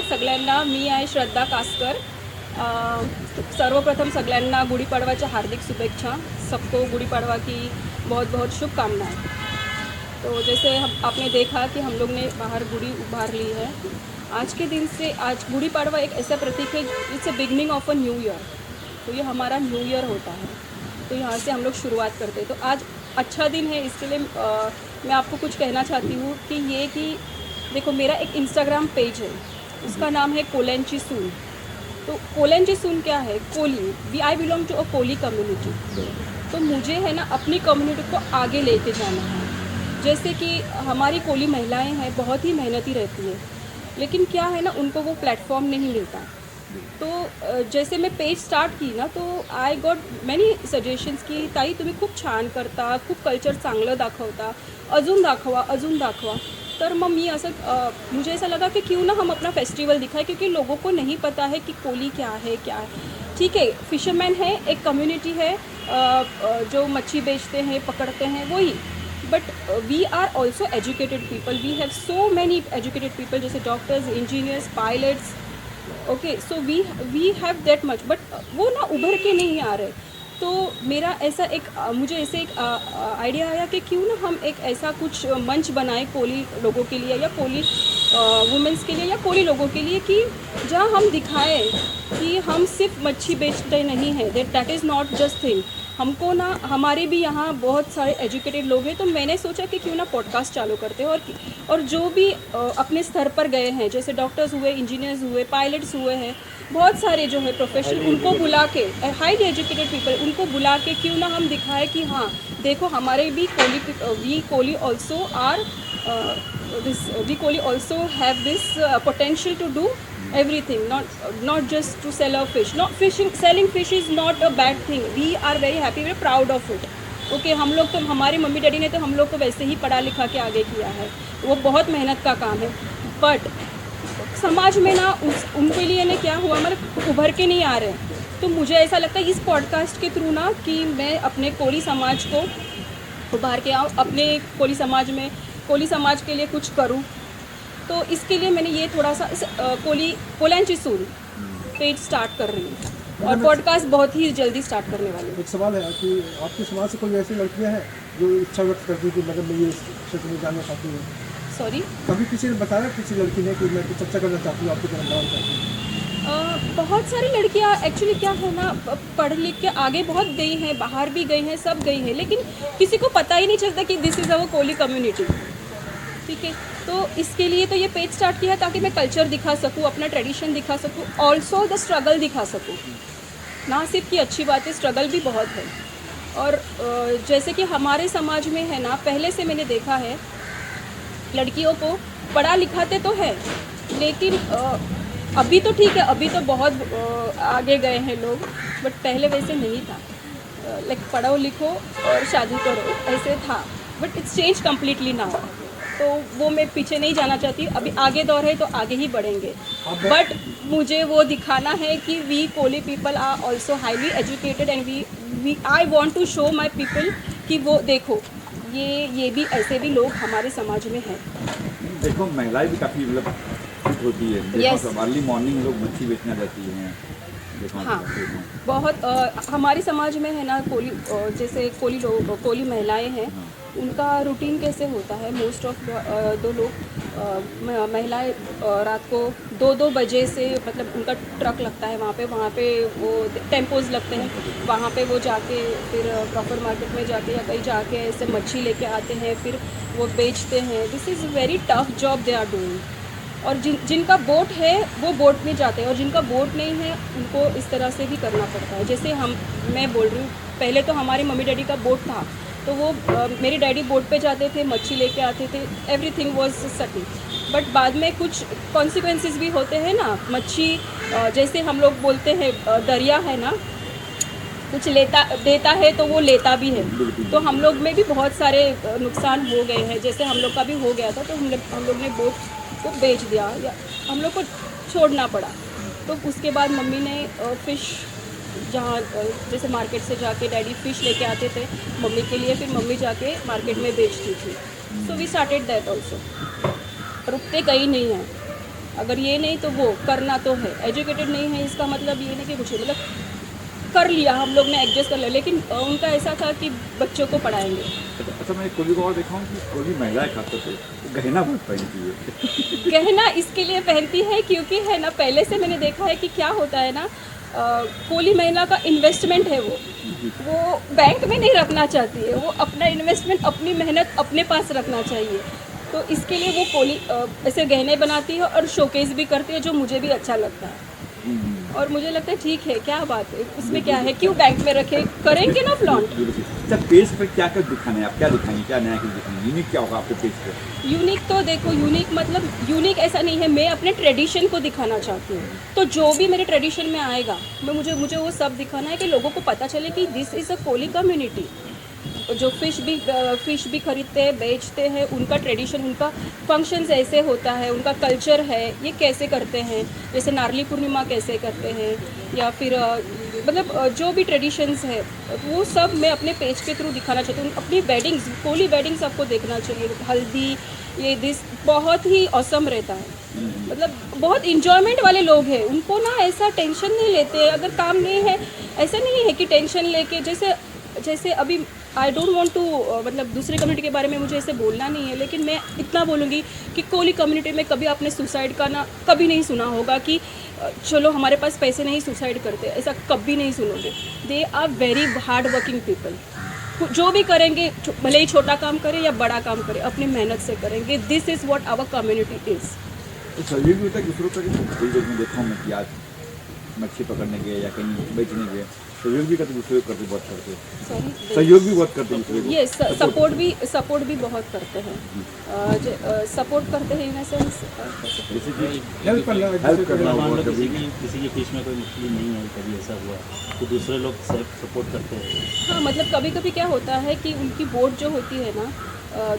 सगळ्यांना. मी आहे श्रद्धा कासकर. सर्वप्रथम सगळ्यांना गुड़ीपाड़वा हार्दिक शुभेच्छा. सबको गुड़ीपाड़वा की बहुत बहुत शुभकामनाएं. तो जैसे आपने देखा कि हम लोग ने बाहर गुड़ी उभार ली है. आज के दिन से, आज गुड़ीपाड़वा एक ऐसा प्रतीक है, it's a beginning of a new year. तो ये हमारा न्यू ईयर होता है, तो यहाँ से हम लोग शुरुआत करते हैं. तो आज अच्छा दिन है, इसके लिए मैं आपको कुछ कहना चाहती हूँ कि ये कि देखो, मेरा एक इंस्टाग्राम पेज है, उसका नाम है कोलेंची सून. तो कोलेंची सून क्या है? Koli. I belong to a Koli community. तो मुझे है ना अपनी कम्युनिटी को आगे लेके जाना है. जैसे कि हमारी कोली महिलाएं हैं, बहुत ही मेहनती रहती है, लेकिन क्या है ना, उनको वो प्लेटफॉर्म नहीं मिलता. तो जैसे मैं पेज स्टार्ट की ना, तो आय गॉट मॅनी सजेशन्स की ताई तुम्ही खूप छान करता, खूप कल्चर चांगलं दाखवता, अजून दाखवा. तर मग मी असं मुझे ऐसा लगा कि क्यों ना हम अपना फेस्टिवल दिखाएं, क्योंकि लोगों को नहीं पता है कि कोली क्या है. ठीक है, फिशरमैन है, एक कम्युनिटी है जो मच्छी बेचते हैं, पकड़ते हैं, वही. But we are also educated people. We have so many educated people, जैसे doctors, engineers, pilots. Okay, so we have that much, but वो ना उभर के नहीं आ रहे. तो मेरा ऐसा मुझे ऐसे एक आइडिया आया कि क्यों ना हम एक ऐसा कुछ मंच बनाएं कोली लोगों के लिए, या कोली वुमेंस के लिए, या कोली लोगों के लिए, कि जहाँ हम दिखाएं कि हम सिर्फ मच्छी बेचते नहीं हैं. That is not just thing. हमको ना, हमारे भी यहाँ बहुत सारे एजुकेटेड लोग हैं. तो मैंने सोचा कि क्यों ना पॉडकास्ट चालू करते हैं, और जो भी अपने स्तर पर गए हैं, जैसे डॉक्टर्स हुए, इंजीनियर्स हुए, पायलट्स हुए हैं, बहुत सारे जो है प्रोफेशनल, उनको बुला के, हाईली एजुकेटेड पीपल, उनको बुला के क्यों ना हम दिखाएं कि हाँ देखो, हमारे भी we Koli also are we Koli also have this potential to do everything, not just to sell a fish. Selling fish is not a bad thing. We are very happy, very proud of it. Okay, हम लोग तो, हमारे mummy daddy ने तो हम लोग को वैसे ही पढ़ा लिखा के आगे किया है, वो बहुत मेहनत का काम है. बट समाज में ना उनके लिए ना क्या हुआ, हमारे उभर के नहीं आ रहे. तो मुझे ऐसा लगता है इस पॉडकास्ट के थ्रू ना कि मैं अपने कोली समाज को उभार के आऊँ, अपने कोली समाज के लिए कुछ करूँ. तो इसके लिए मैंने ये थोड़ा सा कोलेंची सून पेज स्टार्ट कर रही हूँ, और पॉडकास्ट बहुत ही जल्दी स्टार्ट करने वाली हूँ. एक सवाल है कि आपके समाज से कोई ऐसी लड़कियाँ हैं जो इच्छा व्यक्त करती है कि मतलब मैं ये क्षेत्र में जाना चाहती हूँ? सॉरी, कभी किसी ने बताया, किसी लड़की ने, कि मैं चर्चा करना चाहती हूँ, आपकी तरह बनाना चाहती हूँ? बहुत सारी लड़कियाँ एक्चुअली क्या है ना, पढ़ लिख के आगे बहुत गई हैं, बाहर भी गई हैं, सब गई हैं, लेकिन किसी को पता ही नहीं चलता कि this is our Koli community. ठीक है, तो इसके लिए तो ये पेज स्टार्ट किया है ताकि मैं कल्चर दिखा सकूँ, अपना ट्रेडिशन दिखा सकूँ, ऑल्सो द स्ट्रगल दिखा सकूँ. ना सिर्फ की अच्छी बात है, स्ट्रगल भी बहुत है. और जैसे कि हमारे समाज में है ना, पहले से मैंने देखा है, लड़कियों को पढ़ा लिखाते तो है, लेकिन अभी तो ठीक है, अभी तो बहुत आगे गए हैं लोग, बट पहले वैसे नहीं था. लाइक पढ़ो लिखो और शादी करो, ऐसे था. But it's change completely now. तो वो मैं पीछे नहीं जाना चाहती, अभी आगे दौर है तो आगे ही बढ़ेंगे. बट मुझे वो दिखाना है कि we Koli people are also highly educated, and we I want to show my people कि वो देखो, ये भी ऐसे भी लोग हमारे समाज में हैं. देखो, महिलाएं भी काफ़ी मतलब फिट होती है. देखो, अर्ली मॉर्निंग लोग मच्छी बेचने जाती हैं. हाँ, बहुत हमारे समाज में है ना, जैसे कोली महिलाएं हैं, उनका रूटीन कैसे होता है, मोस्ट ऑफ दो लोग महिलाएं रात को 2-2 बजे से, मतलब उनका ट्रक लगता है वहाँ पे वो टेम्पोज लगते हैं, वहाँ पे वो जाके फिर प्रॉपर मार्केट में जाके या कहीं जाके ऐसे मच्छी लेके आते हैं, फिर वो बेचते हैं. This is very tough job they are doing. और जिनका बोट है वो बोट में जाते हैं, और जिनका बोट नहीं है उनको इस तरह से भी करना पड़ता है. जैसे मैं बोल रही हूँ, पहले तो हमारे मम्मी डैडी का बोट था, तो वो मेरे डैडी बोट पे जाते थे, मच्छी लेके आते थे, एवरीथिंग वाज सेटल. बट बाद में कुछ कॉन्सिक्वेंसेस भी होते हैं ना. मच्छी जैसे हम लोग बोलते हैं, दरिया है ना, कुछ देता है तो वो लेता भी है. तो हम लोग में भी बहुत सारे नुकसान हो गए हैं. जैसे हम लोग का भी हो गया था, तो हम लोग ने बोट को बेच दिया, या हम लोग को छोड़ना पड़ा. तो उसके बाद मम्मी ने फ़िश, जहाँ जैसे मार्केट से जाके डैडी फ़िश लेके आते थे मम्मी के लिए, फिर मम्मी जाके मार्केट में बेचती थी. So we started that also. रुकते कहीं नहीं हैं. अगर ये नहीं तो वो करना तो है। एजुकेटेड नहीं है इसका मतलब ये नहीं कि कुछ नहीं, मतलब कर लिया हम लोग ने, एडजस्ट कर लिया, लेकिन उनका ऐसा था कि बच्चों को पढ़ाएंगे। अच्छा, मैं कोली को और देखा हूँ कि कोली महिलाएं खासतौर पे गहना बहुत पहनती है। गहना इसके लिए पहनती है क्योंकि है ना, पहले से मैंने देखा है कि क्या होता है ना, कोली महिला का इन्वेस्टमेंट है, वो बैंक में नहीं रखना चाहती है, वो अपना इन्वेस्टमेंट, अपनी मेहनत अपने पास रखना चाहिए। तो इसके लिए वो कोली ऐसे गहने बनाती है और शोकेस भी करती है, जो मुझे भी अच्छा लगता है। और मुझे लगता है ठीक है, क्या बात है, उसमें क्या है, क्यों बैंक में रखे, करेंगे ना फ्लॉन्ट। अच्छा, पेज पर क्या क्या दिखाना है, आप क्या दिखाएंगे, क्या नया कुछ दिखाएंगे, यूनिक क्या होगा आपके पेज पे? यूनिक तो देखो, यूनिक मतलब यूनिक ऐसा नहीं है, मैं अपने ट्रेडिशन को दिखाना चाहती हूँ। तो जो भी मेरे ट्रेडिशन में आएगा, मुझे वो सब दिखाना है कि लोगों को पता चले कि this is a Koli community. जो फ़िश भी खरीदते हैं, बेचते हैं, उनका ट्रेडिशन, उनका फंक्शंस ऐसे होता है, उनका कल्चर है, ये कैसे करते हैं, जैसे नारली पूर्णिमा कैसे करते हैं, या फिर मतलब जो भी ट्रेडिशंस है वो सब मैं अपने पेज के थ्रू दिखाना चाहती हूँ। अपनी वेडिंग्स, कोली वेडिंग्स आपको देखना चाहिए, हल्दी, ये दिस बहुत ही ऑसम रहता है। मतलब बहुत इंजॉयमेंट वाले लोग हैं, उनको ना ऐसा टेंशन नहीं लेते, अगर काम नहीं है ऐसा नहीं है कि टेंशन लेके, जैसे अभी आई डोंट वांट टू मतलब दूसरी कम्युनिटी के बारे में मुझे ऐसे बोलना नहीं है, लेकिन मैं इतना बोलूँगी कि कोली कम्युनिटी में कभी आपने सुसाइड का ना कभी नहीं सुना होगा कि चलो हमारे पास पैसे नहीं सुसाइड करते, ऐसा कभी नहीं सुनोगे। They are very hard working people, जो भी करेंगे, भले ही छोटा काम करें या बड़ा काम करें, अपनी मेहनत से करेंगे। This is what our community is. तो सहयोग भी होता है दूसरों का, कई जगह में देखा हूँ मैं कि आज मच्छी पकड़ने गए या कहीं बेचने गए, सहयोग भी करते, दूसरे को करते, बहुत करते हैं, सॉरी, सहयोग भी बहुत करते हैं दूसरे को। ये सपोर्ट भी बहुत करते हैं। सपोर्ट करते हैं इन द सेंस जैसे कि हेल्प करना, हेल्प करना मान हुआ लो कभी। किसी की फिश में कोई मछली नहीं है, कभी ऐसा हुआ तो दूसरे लोग सपोर्ट करते हैं। हाँ, मतलब कभी कभी क्या होता है कि उनकी बोट जो होती है ना,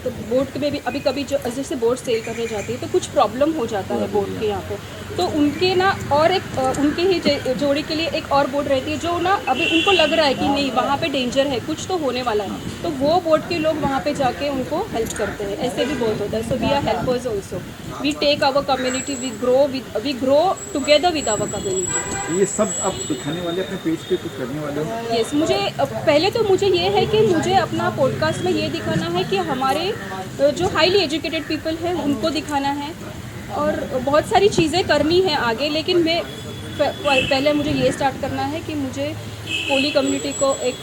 तो बोट में भी अभी कभी जो जैसे बोट सेल करने जाती है तो कुछ प्रॉब्लम हो जाता है बोट के यहाँ पे, तो उनके ना और एक उनके ही जोड़ी के लिए एक और बोट रहती है, जो ना अभी उनको लग रहा है कि नहीं वहाँ पे डेंजर है, कुछ तो होने वाला है, तो वो बोट के लोग वहाँ पे जाके उनको हेल्प करते हैं। ऐसे भी बहुत होता है। So we are helpers also, we take our community, we grow together with our community. ये सब आप दिखाने वाले, अपने पेज पे कुछ करने वाले हो? यस, मुझे पहले तो मुझे ये है कि मुझे अपना पॉडकास्ट में ये दिखाना है कि हमारे जो हाईली एजुकेटेड पीपल हैं उनको दिखाना है, और बहुत सारी चीज़ें करनी है आगे, लेकिन मैं पहले मुझे ये स्टार्ट करना है कि मुझे कोली कम्युनिटी को एक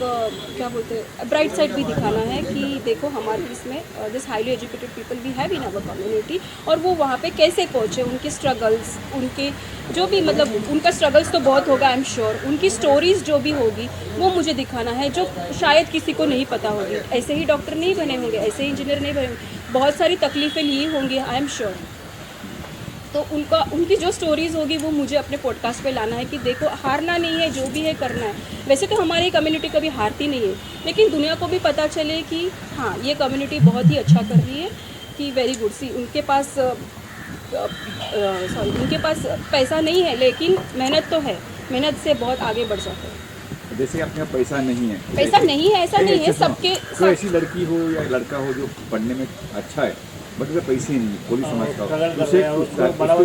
क्या बोलते हैं, ब्राइट साइड भी दिखाना है कि देखो हमारे इसमें this highly educated people we have in our community, और वो वहाँ पे कैसे पहुँचे, उनके स्ट्रगल्स, उनके जो भी मतलब उनका स्ट्रगल्स तो बहुत होगा आई एम श्योर, उनकी स्टोरीज़ जो भी होगी वो मुझे दिखाना है, जो शायद किसी को नहीं पता होगी। ऐसे ही डॉक्टर नहीं बने होंगे, ऐसे ही इंजीनियर नहीं बने होंगे, बहुत सारी तकलीफ़ें ली होंगी आई एम श्योर। तो उनकी जो स्टोरीज़ होगी वो मुझे अपने पॉडकास्ट पे लाना है कि देखो हारना नहीं है, जो भी है करना है। वैसे तो हमारी कम्युनिटी कभी हारती नहीं है, लेकिन दुनिया को भी पता चले कि हाँ ये कम्युनिटी बहुत ही अच्छा कर रही है, कि वेरी गुड। सी उनके पास उनके पास पैसा नहीं है, लेकिन मेहनत तो है, मेहनत से बहुत आगे बढ़ जाते हैं। जैसे कि अपने पास पैसा नहीं है, पैसा नहीं है ऐसा नहीं है, सबके कोई ऐसी लड़की हो या लड़का हो जो पढ़ने में अच्छा है बट उसके पैसे नहीं, कोली समझता हो, उसे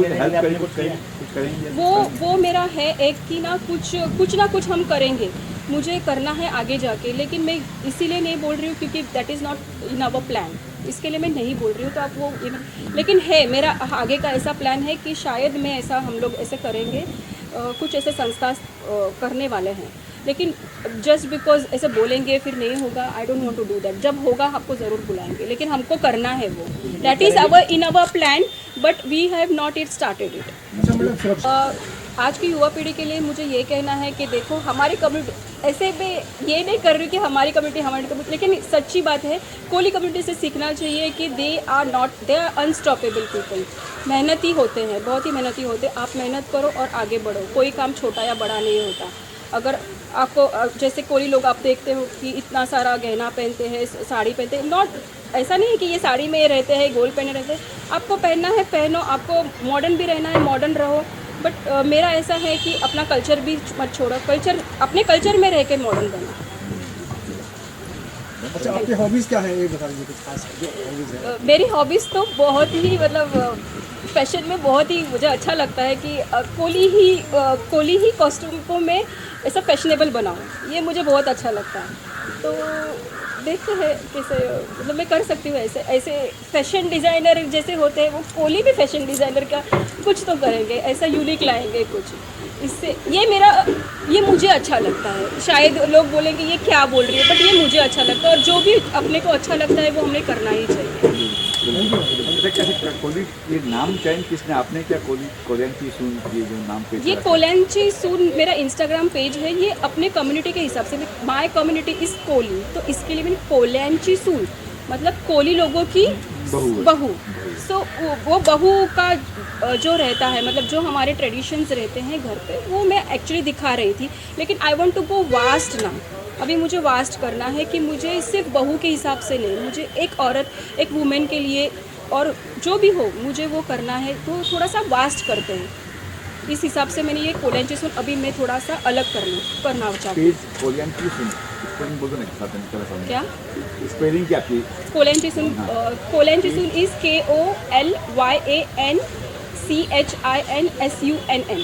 हेल्प करेंगे, कुछ करेंगे। वो मेरा है एक कि ना कुछ ना कुछ हम करेंगे, मुझे करना है आगे जाके, लेकिन मैं इसीलिए नहीं बोल रही हूँ क्योंकि that is not in our plan, इसके लिए मैं नहीं बोल रही हूँ। तो आप वो लेकिन है मेरा आगे का ऐसा प्लान है कि शायद मैं ऐसा, हम लोग ऐसे करेंगे, कुछ ऐसे संस्था करने वाले हैं, लेकिन जस्ट बिकॉज ऐसे बोलेंगे फिर नहीं होगा, I don't want to do that. जब होगा आपको ज़रूर बुलाएंगे, लेकिन हमको करना है वो, that is our in our plan, but we have not it started it. अच्छा मैडम, सुरक्षा आज की युवा पीढ़ी के लिए मुझे ये कहना है कि देखो हमारी कम्युनिटी, ऐसे मैं ये नहीं कर रही हूँ कि हमारी कम्युनिटी, लेकिन सच्ची बात है कोली कम्युनिटी से सीखना चाहिए कि दे आर अनस्टॉपेबल पीपल। मेहनती होते हैं, बहुत ही मेहनती होते हैं। आप मेहनत करो और आगे बढ़ो, कोई काम छोटा या बड़ा नहीं होता। अगर आपको जैसे कोली लोग आप देखते हो कि इतना सारा गहना पहनते हैं, साड़ी पहनते हैं, नॉट ऐसा नहीं है कि ये साड़ी में रहते हैं, गोल्ड पहने रहते हैं। आपको पहनना है पहनो, आपको मॉडर्न भी रहना है मॉडर्न रहो, बट मेरा ऐसा है कि अपना कल्चर भी मत छोड़ो, अपने कल्चर में रह के मॉडर्न बनो। अच्छा, आपकी हॉबीज़ क्या है ये बता दीजिए कुछ खास जो हॉबीज़ है। मेरी हॉबीज़ तो बहुत ही मतलब फैशन में बहुत ही मुझे अच्छा लगता है कि कोली ही कॉस्ट्यूम में ऐसा फैशनेबल बनाऊँ, ये मुझे बहुत अच्छा लगता है। तो देखते हैं कैसे मतलब मैं कर सकती हूँ ऐसे ऐसे फैशन डिज़ाइनर जैसे होते हैं वो कोली भी फैशन डिज़ाइनर का कुछ तो करेंगे, ऐसा यूनिक लाएंगे कुछ। इससे ये मुझे अच्छा लगता है। शायद लोग बोलेंगे ये क्या बोल रही है, बट ये मुझे अच्छा लगता है और जो भी अपने को अच्छा लगता है वो हमें करना ही चाहिए। अच्छा, कैसे कोली ये नाम चयन किसने, आपने क्या कोलियंची सून ये जो नाम पे ये कोलियंची सून मेरा इंस्टाग्राम पेज है, ये अपने कम्युनिटी के हिसाब से, माय कम्युनिटी इज़ कोली, तो इसके लिए मैंने कोलियंची सून मतलब कोली लोगों की बहू। सो वो बहू का जो रहता है मतलब जो हमारे ट्रेडिशंस रहते हैं घर पे, वो मैं एक्चुअली दिखा रही थी। लेकिन I want to go vast ना, अभी मुझे वास्ट करना है कि मुझे सिर्फ बहू के हिसाब से नहीं, मुझे एक औरत एक वुमेन के लिए और जो भी हो मुझे वो करना है, तो थोड़ा सा वास्ट करते हैं। इस हिसाब से मैंने ये कोलियंची सून अभी मैं थोड़ा सा अलग करना चाहती हूँ। पेज कोलियंची सून स्पेलिंग बोल दो ना साथ में, चला समझ क्या स्पेलिंग क्या आपकी? कोलियंची सून? कोलियंची सून इज KOLYANCHINSUNN।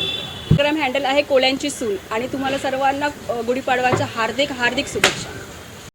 इंस्टाग्राम हँडल आहे कोलियंची सून आणि तुम्हाला सर्वांना गुढीपाडवाच्या हार्दिक शुभेच्छा।